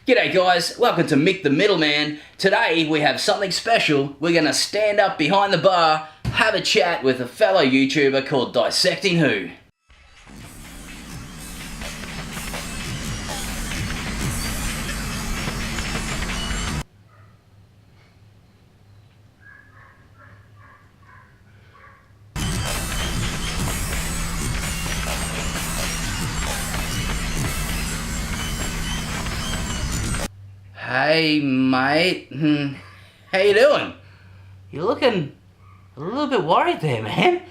G'day guys, welcome to Mick the Middleman. Today we have something special. We're going to stand up behind the bar, have a chat with a fellow YouTuber called Dissecting Who. Hey mate, how you doing? You're looking a little bit worried there, man.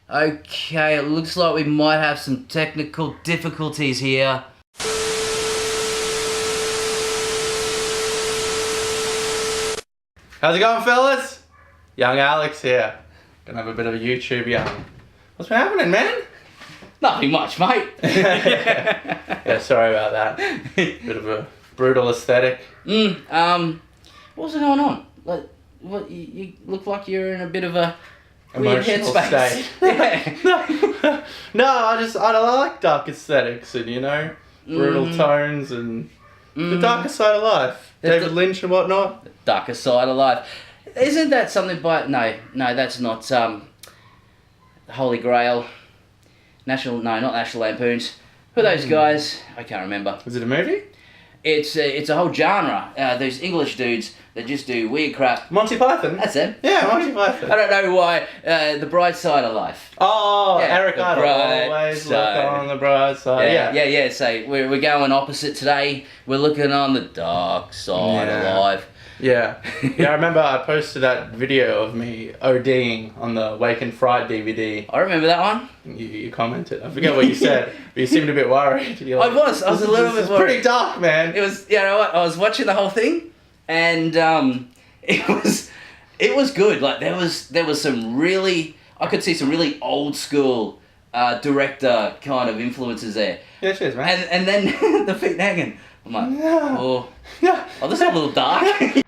Okay, it looks like we might have some technical difficulties here. How's it going, fellas? Young Alex here. Gonna have a bit of a YouTube yarn. What's been happening, man? Nothing much, mate. Yeah, sorry about that. Bit of a brutal aesthetic. What's going on? Like, what? You look like you're in a bit of a weird Emotional headspace. state. Yeah. No, I like dark aesthetics and, you know, brutal tones and the darker side of life. David Lynch and whatnot. Darker side of life. Isn't that something by... No, that's not... Holy Grail. Not National Lampoons. Who are those guys? I can't remember. Is it a movie? It's a whole genre. Those English dudes that just do weird crap. Monty Python. That's it. Yeah, Monty Python. I don't know why. The Bright Side of Life. Oh, Yeah, Eric the Idle. bright Always look side. on the bright side. Yeah. So we're going opposite today. We're looking on the dark side of life. Yeah. I remember I posted that video of me ODing on the Wake and Fright DVD. I remember that one. You commented. I forget what you said, but you seemed a bit worried. You're like, I was a little bit It's worried. pretty dark, man. It was, you know what? I was watching the whole thing, and it was good. Like there was some really, I could see some really old school director kind of influences there. Yeah, cheers, man. And then the feet hanging. I'm like, No. oh, this is a little dark.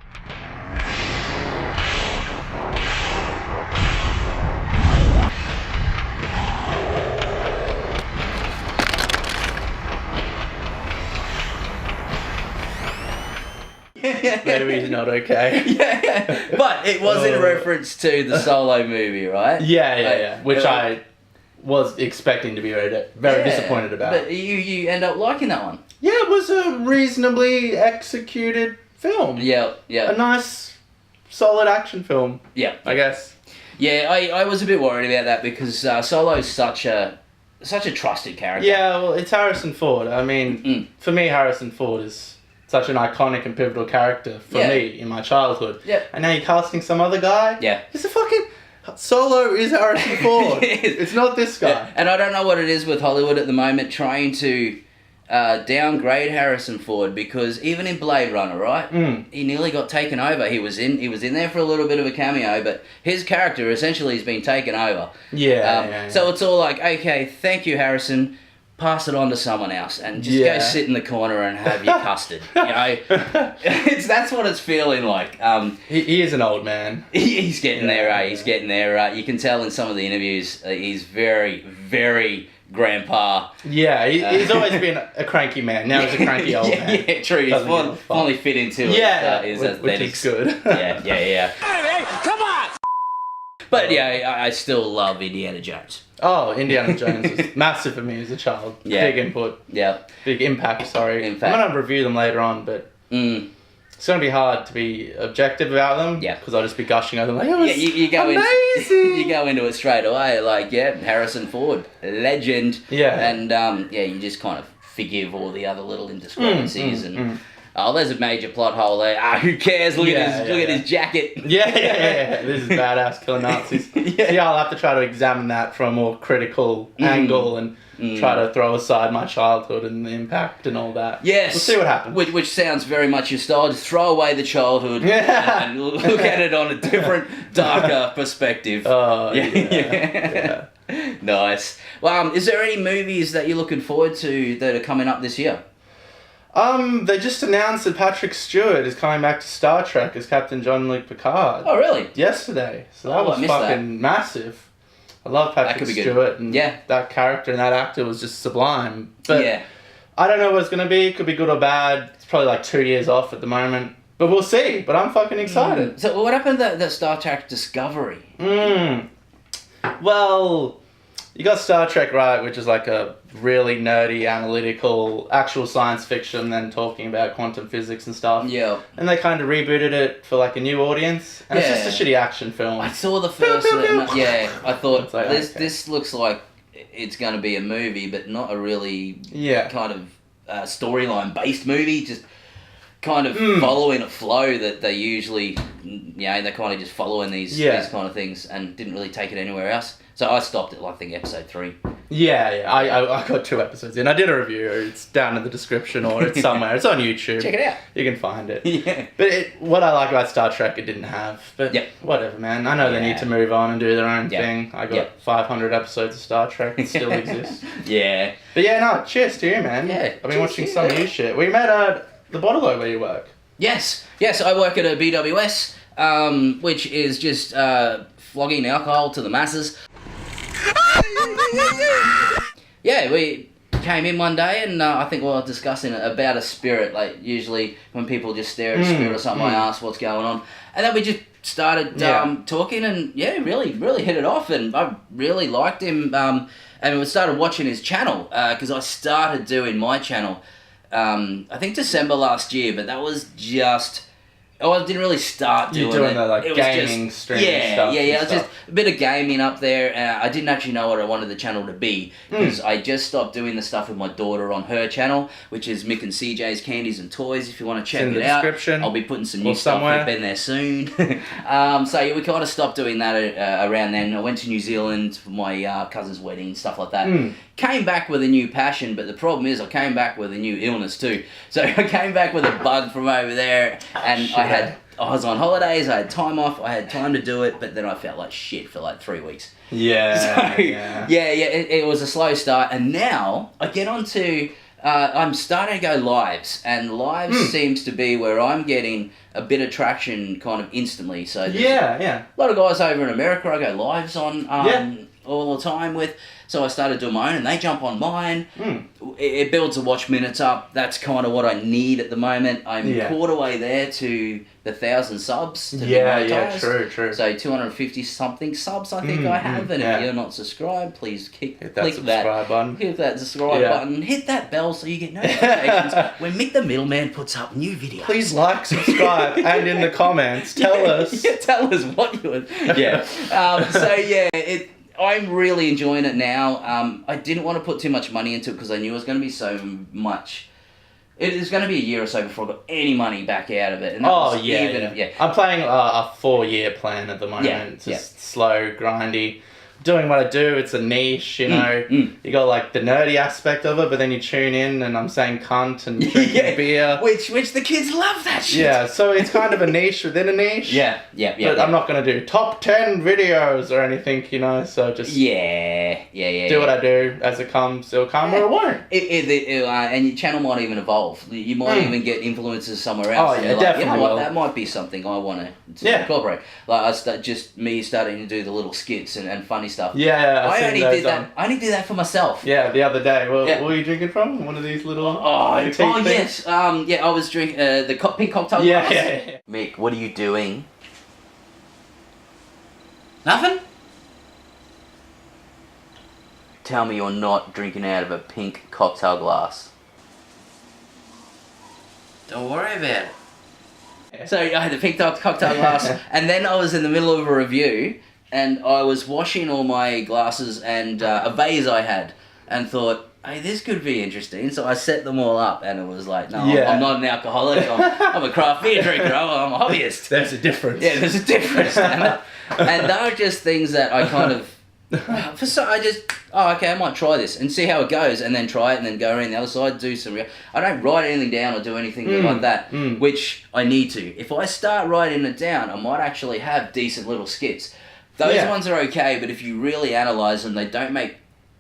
Maybe he's not okay. Yeah. But it was in reference to the Solo movie, right? Yeah. Which I was expecting to be very disappointed about. But you end up liking that one. Yeah, it was a reasonably executed film. Yeah. A nice, solid action film. Yeah. I guess. Yeah, I was a bit worried about that because Solo's such a trusted character. Yeah, well, it's Harrison Ford. I mean, for me, Harrison Ford is such an iconic and pivotal character for me in my childhood. Yeah. And now you're casting some other guy? Yeah. It's a fucking... Solo is Harrison Ford. It's not this guy. Yeah. And I don't know what it is with Hollywood at the moment trying to downgrade Harrison Ford because even in Blade Runner, right? He nearly got taken over. He was in there for a little bit of a cameo, but his character essentially has been taken over. Yeah. So it's all like, okay, thank you, Harrison. Pass it on to someone else and just go sit in the corner and have your custard. You know, that's what it's feeling like. He is an old man. He's getting there, eh? He's getting there. You can tell in some of the interviews he's very, very grandpa. Yeah, he's always been a cranky man. Now he's a cranky old man. Yeah, true. He's finally fit into his aesthetics. Which is good. Yeah. Hey, come on! But yeah, I still love Indiana Jones. Oh, Indiana Jones was massive for me as a child. Yeah. Big input. Yeah. Big impact, sorry. Impact. I'm going to review them later on, but it's going to be hard to be objective about them. Yeah. Because I'll just be gushing over them like, it was you go amazing. you go into it straight away, like, Harrison Ford, legend. Yeah. And, you just kind of forgive all the other little indiscrepancies and... Oh, there's a major plot hole there. Who cares? Look at his jacket. Yeah. This is badass killing Nazis. Yeah, I'll have to try to examine that from a more critical angle and try to throw aside my childhood and the impact and all that. Yes. We'll see what happens. Which sounds very much your style. Just throw away the childhood and look at it on a different, darker perspective. Oh, yeah. Nice. Well, is there any movies that you're looking forward to that are coming up this year? They just announced that Patrick Stewart is coming back to Star Trek as Captain Jean-Luc Picard. Oh, really? Yesterday. So that was fucking massive. I love Patrick Stewart, and that character and that actor was just sublime. But I don't know what it's going to be. It could be good or bad. It's probably like 2 years off at the moment. But we'll see. But I'm fucking excited. So what happened to the Star Trek Discovery? Well, you got Star Trek, right, which is like a really nerdy, analytical, actual science fiction, then talking about quantum physics and stuff. Yeah. And they kind of rebooted it for like a new audience. And it's just a shitty action film. I saw the first I thought, like, this looks like it's going to be a movie, but not a really kind of storyline based movie, just kind of following a flow that they usually, they're kind of just following these kind of things and didn't really take it anywhere else. So I stopped at, I think, episode 3. I got 2 episodes in. I did a review. It's down in the description or it's somewhere. It's on YouTube. Check it out. You can find it. But what I like about Star Trek, it didn't have. But whatever, man. I know they need to move on and do their own thing. I got 500 episodes of Star Trek that still exists. But cheers to you, man. I've been watching some new shit. We met at the Bottle where you work. Yes, I work at a BWS, which is just flogging alcohol to the masses. We came in one day and I think we were discussing about a spirit. Like usually when people just stare at a spirit or something, I ask what's going on, and then we just started talking and really hit it off, and I really liked him. And we started watching his channel because I started doing my channel. I think December last year, but that was just... I didn't really start doing it. You're doing the gaming streaming stuff. It was just a bit of gaming up there. I didn't actually know what I wanted the channel to be because I just stopped doing the stuff with my daughter on her channel, which is Mick and CJ's Candies and Toys. If you want to check it out, I'll be putting some new stuff up in there soon. So we kind of stopped doing that around then. I went to New Zealand for my cousin's wedding, stuff like that. Came back with a new passion, but the problem is I came back with a new illness too. So I came back with a bug from over there, and I was on holidays, I had time off, I had time to do it, but then I felt like shit for like 3 weeks. It was a slow start, and now I get onto... I'm starting to go lives, and lives seems to be where I'm getting a bit of traction kind of instantly. So a lot of guys over in America I go lives on all the time with. So I started doing my own, and they jump on mine. It builds the watch minutes up. That's kind of what I need at the moment. I'm quarter way there to the 1,000 subs to be monetized. True. So 250 something subs I think I have. And if you're not subscribed, please click that subscribe button. Hit that subscribe button. Hit that bell so you get notifications when Mick the Middleman puts up new videos. Please like, subscribe, and in the comments tell us. Tell us what you would. I'm really enjoying it now. I didn't want to put too much money into it because I knew it was going to be so much. It is going to be a year or so before I got any money back out of it. And I'm playing a 4-year plan at the moment. It's just slow, grindy. Doing what I do, it's a niche, you know. You got like the nerdy aspect of it, but then you tune in and I'm saying cunt and drinking beer. Which the kids love that shit. Yeah, so it's kind of a niche within a niche. But I'm not going to do top 10 videos or anything, you know, so just do what I do as it comes. It'll come or it won't. And your channel might even evolve. You might even get influencers somewhere else. Oh, yeah, definitely. You know what, that might be something I want to incorporate. Like me starting to do the little skits and funny stuff. I only did that. I only did that for myself. Yeah, the other day. What were you drinking from? One of these little. Yes. I was drinking the pink cocktail glass. Yeah. Mick, what are you doing? Nothing. Tell me you're not drinking out of a pink cocktail glass. Don't worry about it. So I had the pink cocktail glass, and then I was in the middle of a review. And I was washing all my glasses and a vase I had, and thought, hey, this could be interesting. So I set them all up, and it was like, no, I'm not an alcoholic. I'm a craft beer drinker. I'm a hobbyist. There's a difference. Yeah, there's a difference. And they were just things that I kind of... I might try this and see how it goes, and then try it, and then go around the other side, do some... I don't write anything down or do anything like that, which I need to. If I start writing it down, I might actually have decent little skits. Those ones are okay, but if you really analyse them, they don't make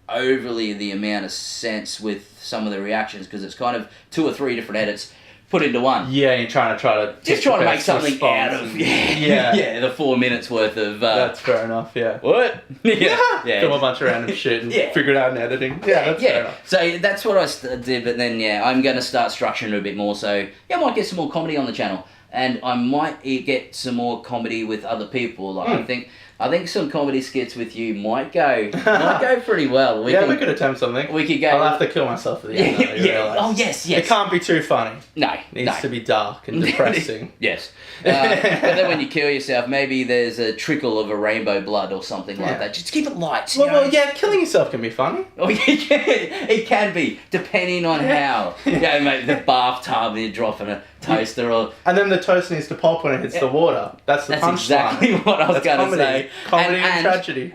overly the amount of sense with some of the reactions because it's kind of 2 or 3 different edits put into one. Yeah, you're trying to just trying to make something out of the 4 minutes worth of. That's fair enough. Yeah. What? yeah. Film a bunch of random shit and figure it out in editing. Yeah, that's fair enough. So that's what I did, but then I'm going to start structuring it a bit more. So I might get some more comedy on the channel, and I might get some more comedy with other people. Like I think some comedy skits with you might go pretty well. We could attempt something. We could go. I'll have to kill myself at the end. Oh yes. It can't be too funny. No. It needs to be dark and depressing. Yes. But then when you kill yourself, maybe there's a trickle of a rainbow blood or something like that. Just keep it light. Well, killing yourself can be funny. Oh yeah, it can be, depending on how. Mate, the bathtub and you're dropping a toaster or. And then the toast needs to pop when it hits the water. That's the punchline. That's exactly what I was going to say. Comedy and tragedy.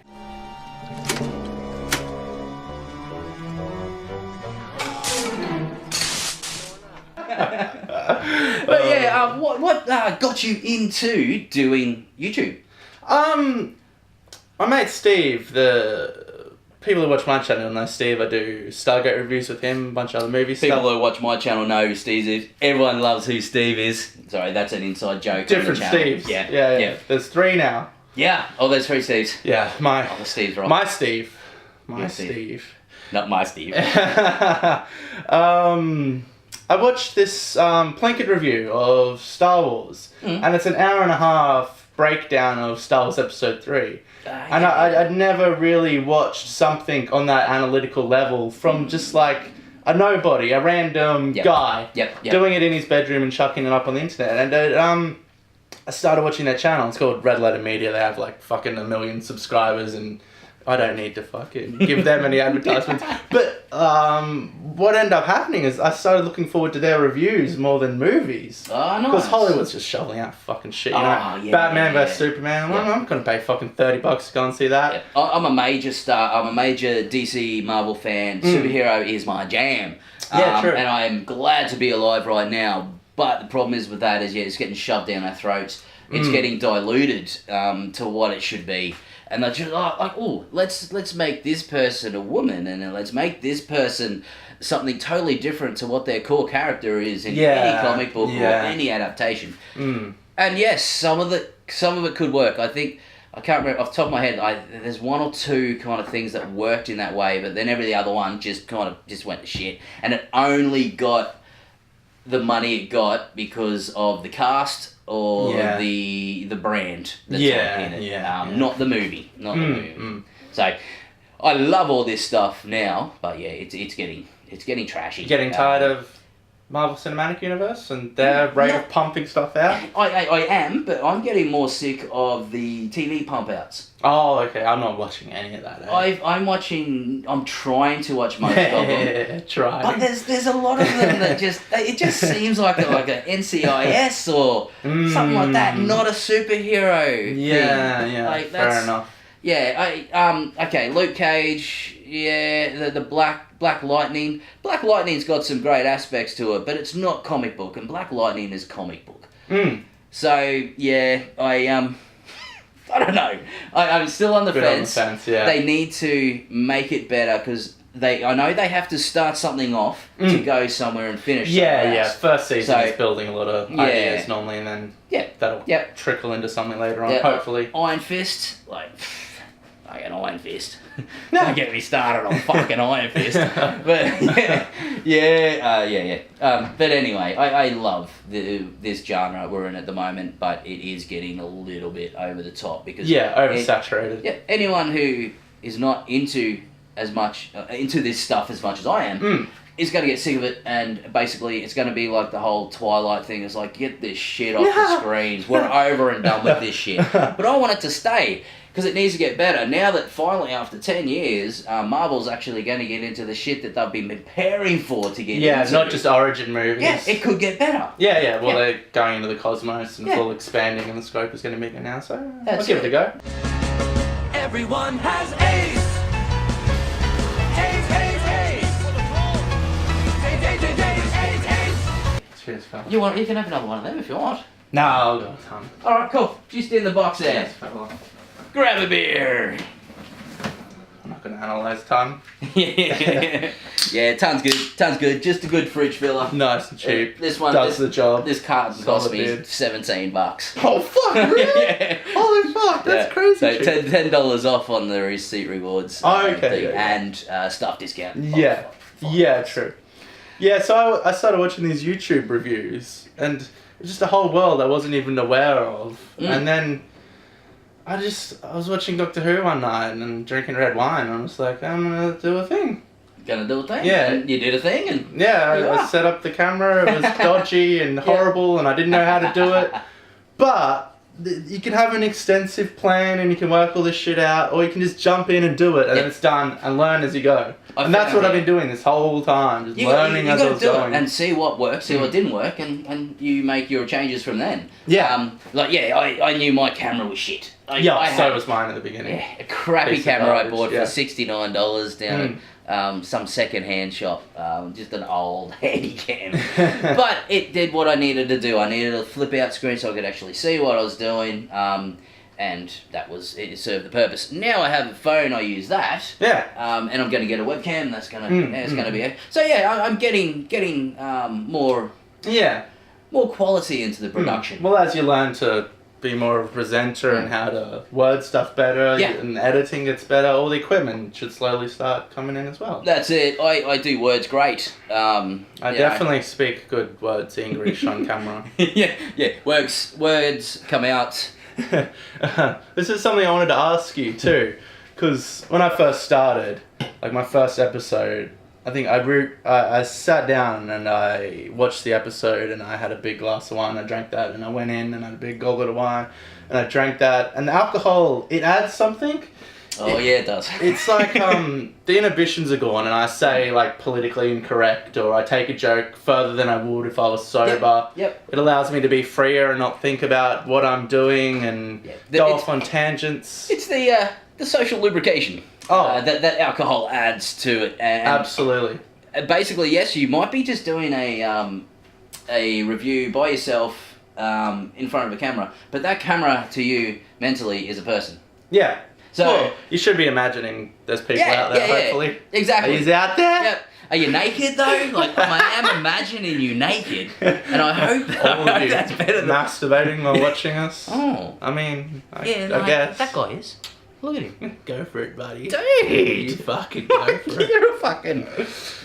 But what got you into doing YouTube? My mate Steve, the people who watch my channel know Steve. I do Stargate reviews with him, a bunch of other movie stuff. People who watch my channel know who Steve is. Everyone loves who Steve is. Sorry, that's an inside joke. Different Steves. Yeah. There's 3 now. Yeah. Oh, there's 3 Steves. Yeah, the Steve's right. My Steve. My Steve. Not my Steve. I watched this Plinkett review of Star Wars, and it's an hour and a half breakdown of Star Wars Episode 3. And I'd never really watched something on that analytical level from just like a nobody, a random guy doing it in his bedroom and chucking it up on the internet. And I started watching their channel. It's called Red Letter Media. They have like fucking 1 million subscribers, and I don't need to fucking give them any advertisements. But what ended up happening is I started looking forward to their reviews more than movies. Oh, nice. Because Hollywood's just shoveling out fucking shit, you know? Batman vs Superman, I'm going to pay fucking $30 to go and see that. Yeah. I'm a major DC Marvel fan. Superhero is my jam. Yeah, true. And I'm glad to be alive right now. But the problem is with that is, it's getting shoved down our throats. It's getting diluted to what it should be. And they're just let's make this person a woman, and then let's make this person something totally different to what their core character is in any comic book or any adaptation. And yes, some of it could work. I think I can't remember off the top of my head. There's 1 or 2 kind of things that worked in that way, but then every other one just went to shit, and it only got the money it got because of the cast or the brand that's in it. Not the movie. Not the movie. So I love all this stuff now, but it's getting trashy. You're getting tired of Marvel Cinematic Universe and their rate of pumping stuff out? I am, but I'm getting more sick of the TV pump outs. Oh, okay. I'm not watching any of that. I'm trying to watch most of them. Try. But there's a lot of them that it just seems like a NCIS or something like that, not a superhero thing. Yeah, like, fair enough. Yeah, okay, Luke Cage, the Black Lightning. Black Lightning's got some great aspects to it, but it's not comic book, and Black Lightning is comic book. So, I don't know. I'm still on the fence. They need to make it better, because I know they have to start something off to go somewhere and finish. First season is building a lot of ideas normally, and then that'll trickle into something later on, hopefully. Iron Fist, I get Iron Fist. Don't get me started on fucking Iron Fist. But but anyway, I love this genre we're in at the moment, but it is getting a little bit over the top because oversaturated. Anyone who is not into this stuff as much as I am is going to get sick of it, and basically it's going to be like the whole Twilight thing. It's like, get this shit off the screens. We're over and done with this shit. But I want it to stay, because it needs to get better. Now that finally, after 10 years, Marvel's actually going to get into the shit that they've been preparing for to get into. Yeah, not just origin movies. Yeah, it could get better. Yeah. Well, they're going into the cosmos and full expanding, and the scope is going to be bigger now, so I'll give it a go. Everyone has AIDS! Cheers, fella. You can have another one of them if you want. No, I'll go with Tom. Alright, cool. Just in the box there. Cheers, fella. Grab a beer. I'm not going to analyze ton. Yeah, ton's good. Just a good fridge filler. Nice and cheap. This one does the job. This carton cost me $17. Oh fuck! Really? Yeah. Holy fuck! That's crazy. So $10 off on the receipt rewards. And staff discount. Yeah. Yeah. True. Yeah. So I started watching these YouTube reviews, and it's just a whole world I wasn't even aware of, and then. I was watching Doctor Who one night and drinking red wine, and I was like, I'm gonna do a thing. Gonna do a thing? Yeah. You did a thing, and I set up the camera. It was dodgy and horrible, and I didn't know how to do it. But you can have an extensive plan, and you can work all this shit out, or you can just jump in and do it, and then it's done, and learn as you go. And that's what I've been doing this whole time, just learning as I was going. And see what works, see what didn't work, and you make your changes from then. Yeah. I knew my camera was shit. So was mine at the beginning. Yeah, a crappy camera I bought for $69 down at some second-hand shop. Just an old handy cam. But it did what I needed to do. I needed a flip-out screen so I could actually see what I was doing. And it served the purpose. Now I have a phone, I use that. Yeah. And I'm going to get a webcam. That's going to be it. So I'm getting more quality into the production. Well, as you learn to be more of a presenter and how to word stuff better and editing gets better, all the equipment should slowly start coming in as well. That's it. I do words great. I definitely speak good words English on camera. Yeah. Words come out. This is something I wanted to ask you too, because when I first started, like my first episode, I think I sat down and I watched the episode, and I had a big glass of wine. I drank that, and I went in and I had a big goblet of wine, and I drank that. And the alcohol, it adds something. Oh yeah, it does. It's like the inhibitions are gone, and I say like politically incorrect, or I take a joke further than I would if I was sober. Yep. It allows me to be freer and not think about what I'm doing and go off on tangents. It's the social lubrication. That alcohol adds to it. And absolutely. Basically, yes, you might be just doing a review by yourself in front of a camera, but that camera to you mentally is a person. Yeah. So you should be imagining there's people out there, hopefully. Exactly. He's out there? Yep. Are you naked though? Like, I am imagining you naked, and I hope that's better than masturbating while watching us. Oh. I mean, I guess. That guy is. Look at him. Go for it, buddy. Dude! You fucking go for it. You're a fucking...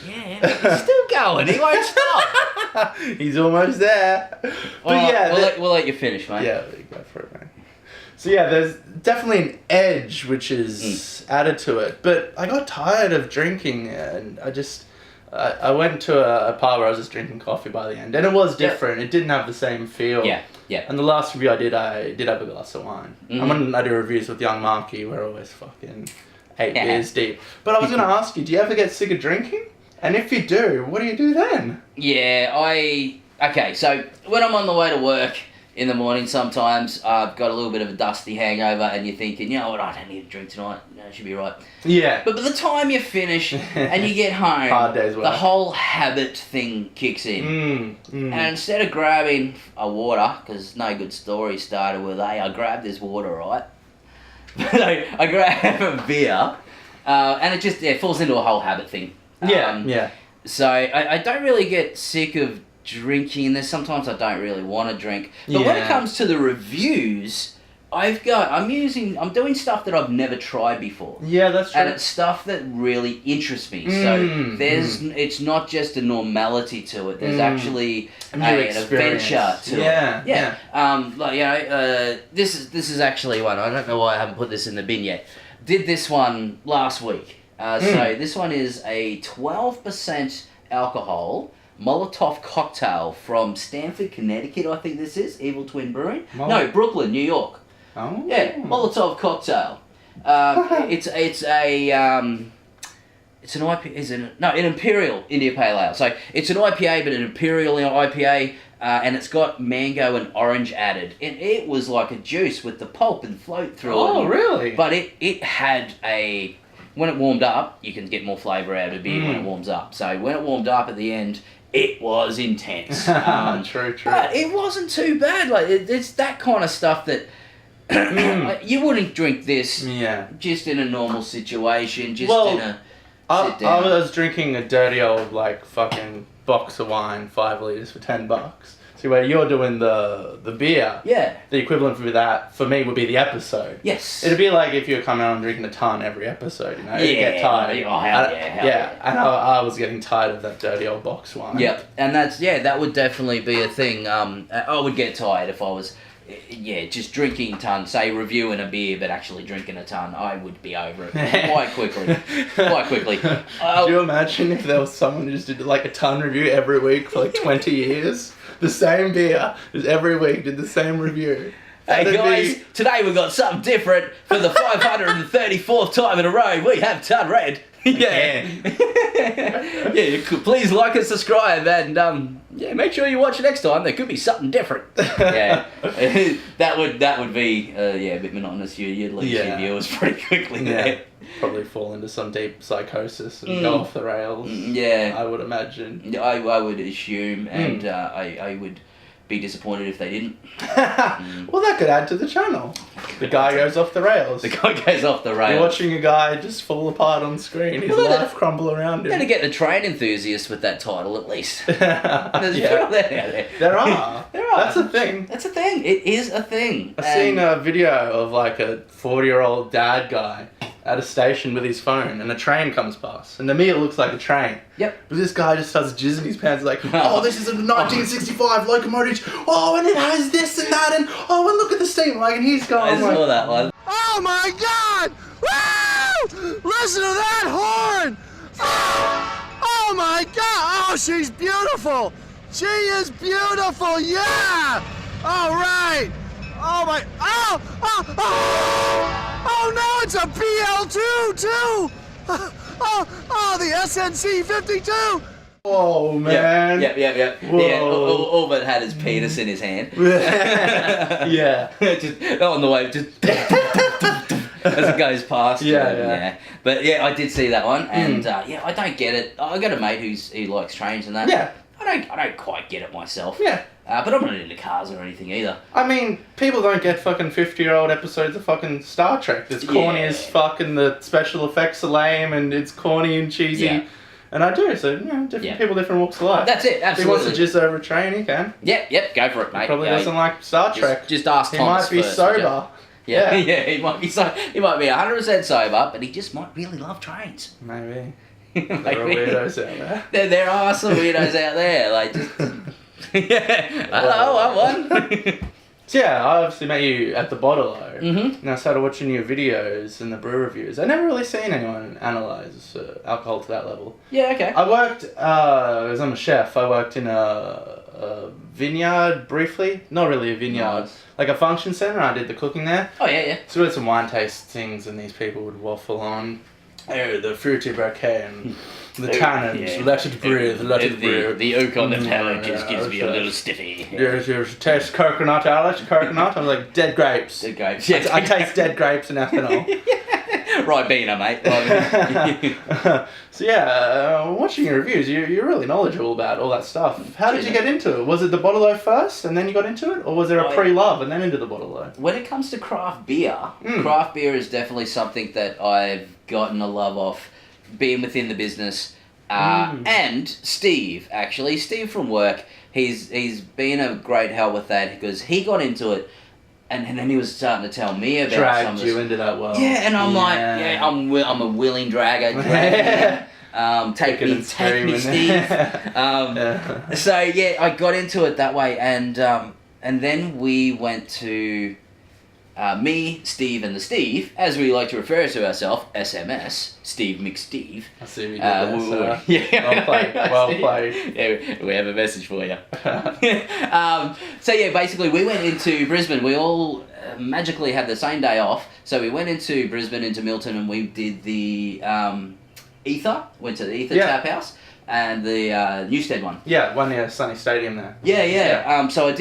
Yeah, he's still going. He won't stop. He's almost there. But we'll let you finish, mate. Yeah, go for it, mate. So there's definitely an edge which is added to it. But I got tired of drinking, and I went to a bar where I was just drinking coffee by the end, and it was different. It didn't have the same feel. Yeah. And the last review I did have a glass of wine. And when I do reviews with Young Marky, we're always fucking 8 beers deep. But I was going to ask you, do you ever get sick of drinking? And if you do, what do you do then? Yeah, okay, so when I'm on the way to work in the morning, sometimes I've got a little bit of a dusty hangover, and you're thinking, you know what, I don't need to drink tonight. No, I should be right. Yeah. But by the time you finish and you get home, hard day's work. The whole habit thing kicks in. And instead of grabbing a water, because no good story started with, I grabbed this water, right? But I grab a beer, and it just falls into a whole habit thing. So I don't really get sick of drinking. There's sometimes I don't really want to drink, but when it comes to the reviews, I'm doing stuff that I've never tried before. Yeah, that's true. And it's stuff that really interests me. So it's not just a normality to it. There's actually an adventure to it. This is actually one. I don't know why I haven't put this in the bin yet. Did this one last week. So this one is a 12% alcohol Molotov cocktail from Stamford, Connecticut, I think this is. Evil Twin Brewing. No, Brooklyn, New York. Oh. Yeah, Molotov cocktail. It's an IPA, an Imperial India Pale Ale. So it's an IPA, but an Imperial IPA, and it's got mango and orange added. And it was like a juice with the pulp and float through it. Oh, really? But it had when it warmed up, you can get more flavour out of beer when it warms up. So when it warmed up at the end, it was intense. True. But it wasn't too bad. Like it's that kind of stuff that You wouldn't drink this just in a normal situation, just in a sit down. I was drinking a dirty old, like, fucking box of wine, 5 litres for $10. See, where you're doing the beer, the equivalent for that, for me, would be the episode. Yes. It'd be like if you were coming on and drinking a ton every episode, you know? You'd get tired. Oh, hell yeah. And I was getting tired of that dirty old box wine. Yep. And that would definitely be a thing. I would get tired if I was, just drinking a ton, say reviewing a beer, but actually drinking a ton. I would be over it quite quickly. Do you imagine if there was someone who just did like a ton review every week for like 20 years? The same beer, just every week did the same review. Hey guys, today we've got something different for the 534th time in a row. We have Ton Red. Please like and subscribe, and make sure you watch next time. There could be something different. That would be a bit monotonous. You'd lose your viewers pretty quickly. There. Probably fall into some deep psychosis and go off the rails. I would imagine. I would assume, and I would be disappointed if they didn't. Well, that could add to the channel. The guy goes off the rails. You're watching a guy just fall apart on screen. His life crumble around him. You're going to get the train enthusiast with that title, at least. There's people out there. There are. That's a thing. That's a thing. It is a thing. I've seen a video of like a 40-year-old dad guy at a station with his phone, and a train comes past. And to me, it looks like a train. Yep. But this guy just starts jizzing his pants like, oh, this is a 1965 locomotive. Oh, and it has this and that, and oh, and look at the steam. Like, and he's going. I saw that one. Oh my God! Woo! Listen to that horn! Oh my God! Oh, she's beautiful. She is beautiful. Yeah. All right. Oh my! Oh no! It's a BL2 too! The SNC 52. Oh man! Yep. Whoa. Yeah, all but had his penis in his hand. Just on the way, just as it goes past. But I did see that one, and I don't get it. I got a mate who likes trains and that. Yeah. I don't quite get it myself. Yeah. But I'm not into cars or anything either. I mean, people don't get fucking 50-year-old episodes of fucking Star Trek. It's corny as fuck, and the special effects are lame, and it's corny and cheesy. Yeah. And I do, so, different people, different walks of life. That's it, absolutely. If he wants to jizz over a train, he can. Yep, go for it, mate. He probably doesn't like Star Trek. Just ask He Thomas might be first, sober. Yeah, he might be 100% sober, but he just might really love trains. Maybe. There are weirdos out there. There are some weirdos out there, like just... Hello, I'm one. So I obviously met you at the Bottle-O, and I started watching your videos and the brew reviews. I've never really seen anyone analyse alcohol to that level. Yeah, okay. I worked, because I'm a chef, I worked in a vineyard briefly. Not really a vineyard, like a function centre. I did the cooking there. Oh, yeah. So we had some wine tastings, and these people would waffle on. Oh, the fruity bouquet and the tannins, let it breathe. The oak on the palate just gives me a little stiffy. Yes, taste coconut, Alice, coconut. I was like, dead grapes. Dead grapes. Yeah, I taste dead grapes and ethanol. Ribena, mate. So watching your reviews, you're really knowledgeable about all that stuff. How did you get into it? Was it the Bottle-O first and then you got into it? Or was there a pre-love and then into the Bottle-O? When it comes to craft beer, craft beer is definitely something that I've gotten a love of being within the business. And Steve from work, he's been a great help with that because he got into it. And then he was starting to tell me about Dragged you into that world. Yeah, and I'm like, I'm a willing dragger. Take me, Steve. So I got into it that way, and then we went to me, Steve, and the Steve, as we like to refer to ourselves, SMS, Steve McSteve. I see what you did there, Well played. Yeah, we have a message for you. Basically we went into Brisbane. We all magically had the same day off, so we went into Brisbane, into Milton, and we did the Ether, went to the Ether Tap House. And the Newstead one. Yeah, one near Sunny Stadium there. Yeah. So I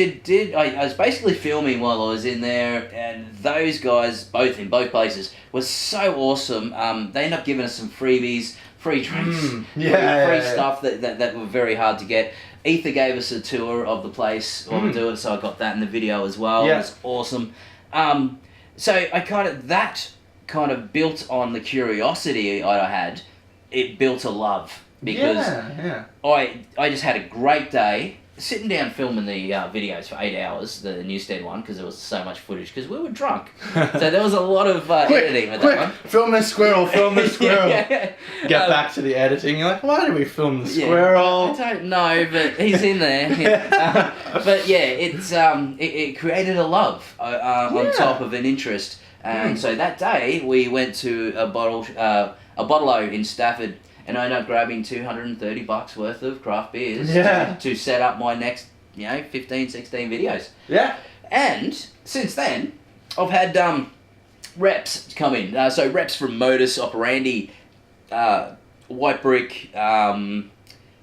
was basically filming while I was in there, and those guys, in both places, was so awesome. They ended up giving us some freebies, free drinks, free stuff that were very hard to get. Ether gave us a tour of the place while we do it, so I got that in the video as well. Yeah. It was awesome. So that kind of built on the curiosity I had. It built a love because I just had a great day sitting down filming the videos for 8 hours, the Newstead one, because there was so much footage because we were drunk. So there was a lot of editing with that one. Film the squirrel, film the squirrel. Get back to the editing. You're like, why did we film the squirrel? I don't know, but he's in there. But yeah, it created a love on top of an interest. And so that day we went to a bottle-o in Stafford, and I ended up grabbing $230 worth of craft beers to set up my next, 15, 16 videos. Yeah. And since then, I've had reps come in. So reps from Modus Operandi, White Brick, and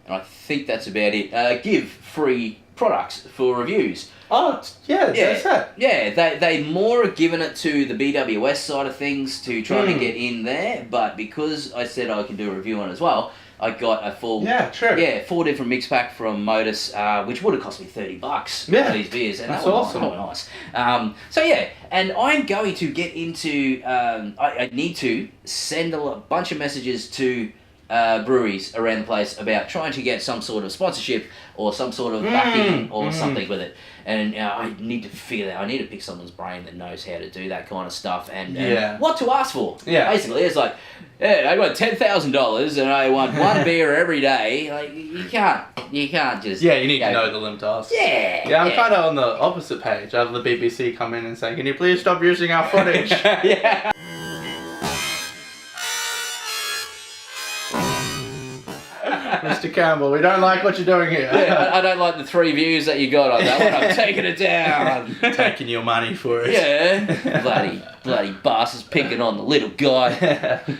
I think that's about it. Give free products for reviews. Oh, that's that. Yeah, they more have given it to the BWS side of things to try to get in there, but because I said I could do a review on it as well, I got a full 4 different mix pack from Modus, which would have cost me $30 for these beers, and that's that was awesome. Nice. And I'm going to get into. I need to send a bunch of messages to breweries around the place about trying to get some sort of sponsorship or some sort of backing or something with it. And I need to figure that. I need to pick someone's brain that knows how to do that kind of stuff and what to ask for. Yeah. Basically, it's like, I got $10,000 and I want one beer every day. Like you can't just. Yeah, you need to know the limit to ask. Yeah. Yeah, I'm kind of on the opposite page. I have the BBC come in and say, "Can you please stop using our footage?" Yeah. Mr. Campbell, we don't like what you're doing here. I don't like the 3 views that you got on that one. I'm taking it down. Taking your money for it. Yeah. bloody bastards picking on the little guy.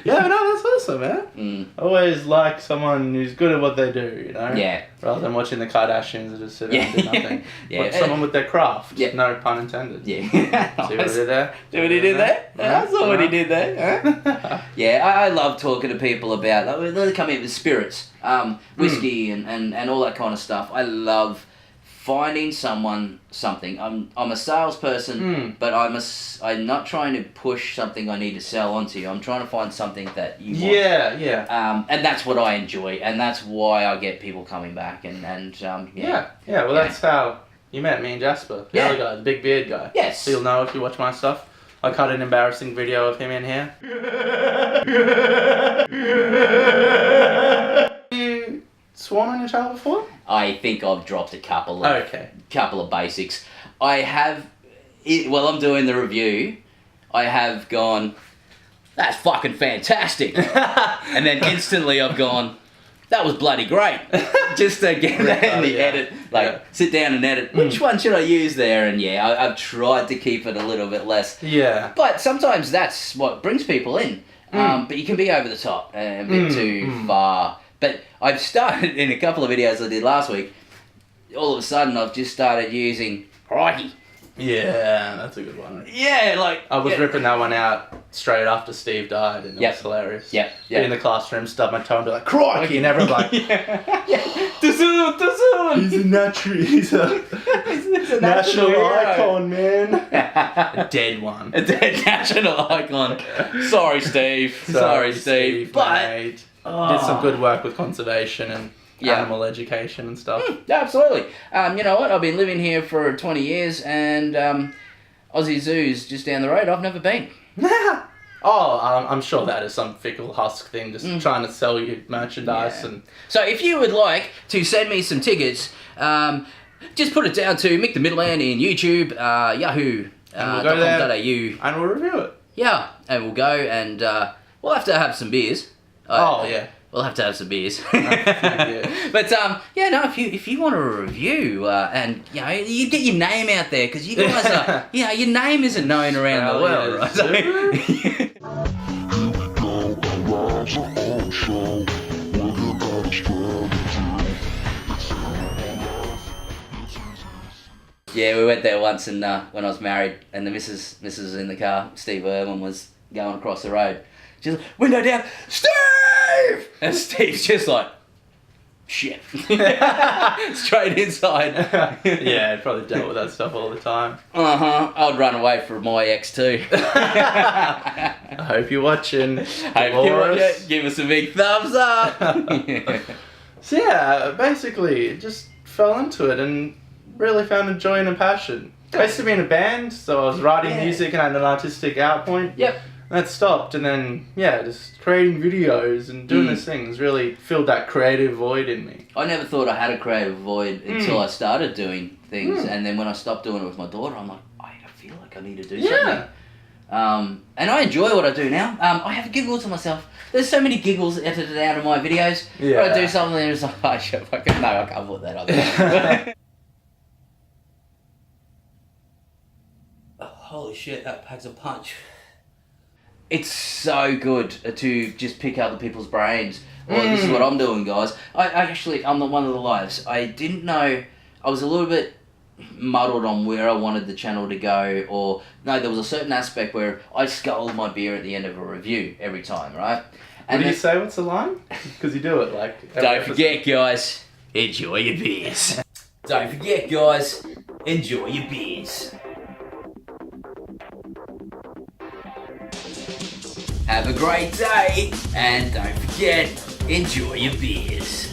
Yeah, no, that's awesome, man. Always like someone who's good at what they do, Yeah. Rather than watching the Kardashians and just sit there and do nothing. Watch someone with their craft. Yeah. No pun intended. Yeah. See what he did there? See what he did there? I saw what he did there. Huh? Yeah, I love talking to people about, they come in with spirits, whiskey and all that kind of stuff. I love finding something. I'm a salesperson, but I'm not trying to push something I need to sell onto you. I'm trying to find something that you want. Yeah. And that's what I enjoy, and that's why I get people coming back. And Well, that's how you met me and Jasper, the other guy, the big beard guy. Yes. So you'll know if you watch my stuff. I cut an embarrassing video of him in here. You sworn on your channel before? I think I've dropped a couple of basics. I have, while I'm doing the review, I have gone, that's fucking fantastic. And then instantly I've gone, that was bloody great. Just to get that in the edit. Sit down and edit. Which one should I use there? And I've tried to keep it a little bit less. Yeah. But sometimes that's what brings people in. But you can be over the top and a bit too far. But I've started, in a couple of videos I did last week, all of a sudden I've just started using crikey. Yeah, that's a good one. Yeah, I was ripping that one out straight after Steve died, and it was hilarious. Be in the classroom, stub my toe and be like, crikey, and everyone's like, Dazoon. He's a national icon, man. A dead one. A dead national icon. Sorry, Steve. Sorry, Steve. But did some good work with conservation and animal education and stuff. Absolutely. You know what? I've been living here for 20 years, and Aussie Zoo's just down the road. I've never been. I'm sure that is some fickle husk thing, just trying to sell you merchandise. And so if you would like to send me some tickets, just put it down to Mick the Middleman in YouTube, Yahoo, .com.au. And we'll review it. Yeah, and we'll go and we'll have to have some beers. We'll have to have some beers. But if you want a review and you get your name out there, because you guys are your name isn't known around the world, right? Yeah, we went there once, and when I was married, and the missus was in the car. Steve Irwin was going across the road. She's like, window down, Steve! And Steve's just like, shit. Straight inside. Yeah, probably dealt with that stuff all the time. I'd run away from my ex too. I hope you're watching. Hope you watch it. Give us a big thumbs up. So yeah, basically just fell into it and really found a joy and a passion. I used to be in a band, so I was writing music and had an artistic outpoint. Yep. That stopped, and then just creating videos and doing these things really filled that creative void in me. I never thought I had a creative void until I started doing things, and then when I stopped doing it with my daughter, I'm like, I feel like I need to do something. And I enjoy what I do now. I have a giggle to myself. There's so many giggles edited out of my videos. Yeah. Where I do something and it's like, oh shit, I can't put that up. Oh, holy shit, that packs a punch. It's so good to just pick other people's brains. Well, this is what I'm doing, guys. I'm not one of the lives. I didn't know, I was a little bit muddled on where I wanted the channel to go, there was a certain aspect where I sculled my beer at the end of a review every time, right? And what do you say, what's the line? Because you do it like... Don't forget, guys, enjoy your beers. Don't forget, guys, enjoy your beers. Have a great day, and don't forget, enjoy your beers.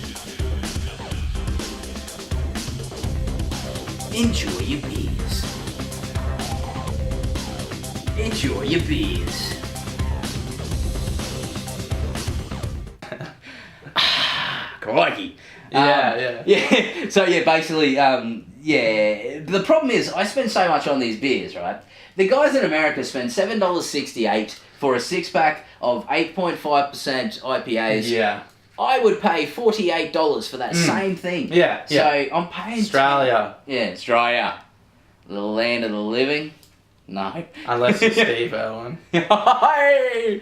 Enjoy your beers. Enjoy your beers. Crikey. Yeah. So basically, the problem is I spend so much on these beers, right? The guys in America spend $7.68 for a 6-pack of 8.5% IPAs. Yeah. I would pay $48 for that same thing. Yeah. So I'm paying... Australia. Australia. The land of the living. No. Unless it's Steve Irwin. Hey!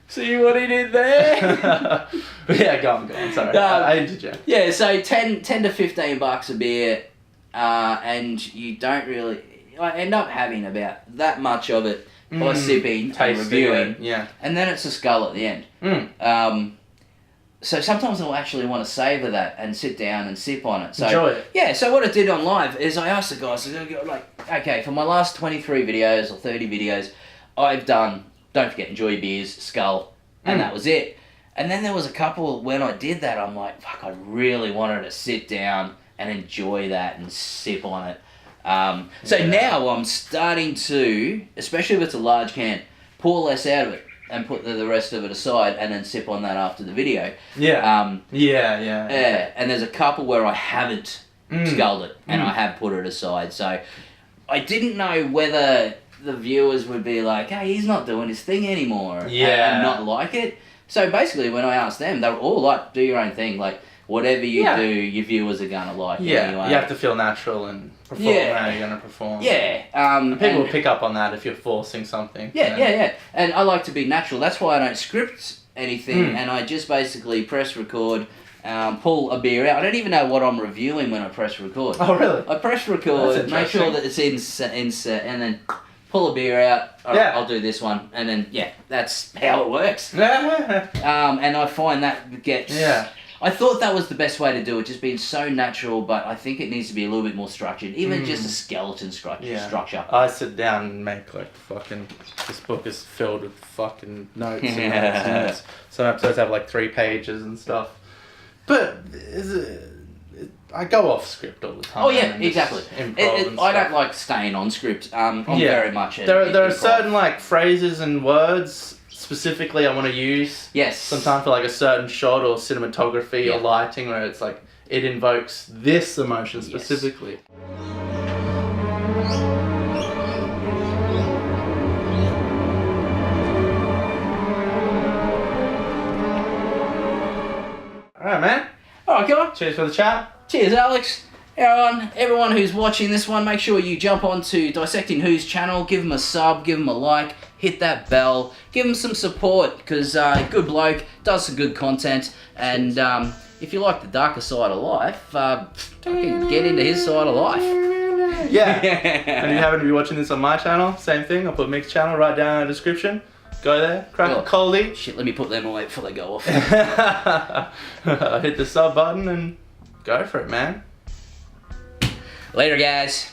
See what he did there? But yeah, go on. Sorry. I interject. Yeah, so 10 to $15 a beer, and you don't really... I end up having about that much of it by sipping and reviewing. Yeah. And then it's a skull at the end. So sometimes I'll actually want to savour that and sit down and sip on it. So, enjoy it. Yeah, so what I did on live is I asked the guys, like, okay, for my last 23 videos or 30 videos, I've done, don't forget, enjoy your beers, skull, and that was it. And then there was a couple, when I did that, I'm like, fuck, I really wanted to sit down and enjoy that and sip on it. So now I'm starting to, especially if it's a large can, pour less out of it and put the rest of it aside and then sip on that after the video. Yeah. And there's a couple where I haven't sculled it and I have put it aside. So I didn't know whether the viewers would be like, hey, he's not doing his thing anymore. And not like it. So basically when I asked them, they were all like, do your own thing. Like, whatever you do, your viewers are going to like it anyway. You have to feel natural and perform how you're going to perform. Yeah. People will pick up on that if you're forcing something. Yeah. And I like to be natural. That's why I don't script anything, and I just basically press record, pull a beer out. I don't even know what I'm reviewing when I press record. Oh, really? I press record, make sure that it's in set, and then pull a beer out. All right, I'll do this one, and then, that's how it works. And I find that gets... I thought that was the best way to do it, just being so natural, but I think it needs to be a little bit more structured, even just a skeleton structure. I sit down and make this book is filled with fucking notes and notes. Some episodes have 3 pages and stuff. But I go off script all the time. Oh yeah, exactly. I don't like staying on script. I'm very much... There are certain phrases and words... Specifically, I want to use sometimes for a certain shot or cinematography or lighting where it's it invokes this emotion specifically. Alright, man. Alright, come on. Cheers for the chat. Cheers, Alex. Everyone who's watching this one, make sure you jump onto Dissecting Who's channel, give him a sub, give him a like, hit that bell, give him some support, because good bloke, does some good content, and if you like the darker side of life, get into his side of life. Yeah. And if you happen to be watching this on my channel, same thing, I'll put Mick's channel right down in the description. go there, crack a cold each. Shit, let me put them away before they go off. Hit the sub button and go for it, man. Later, guys.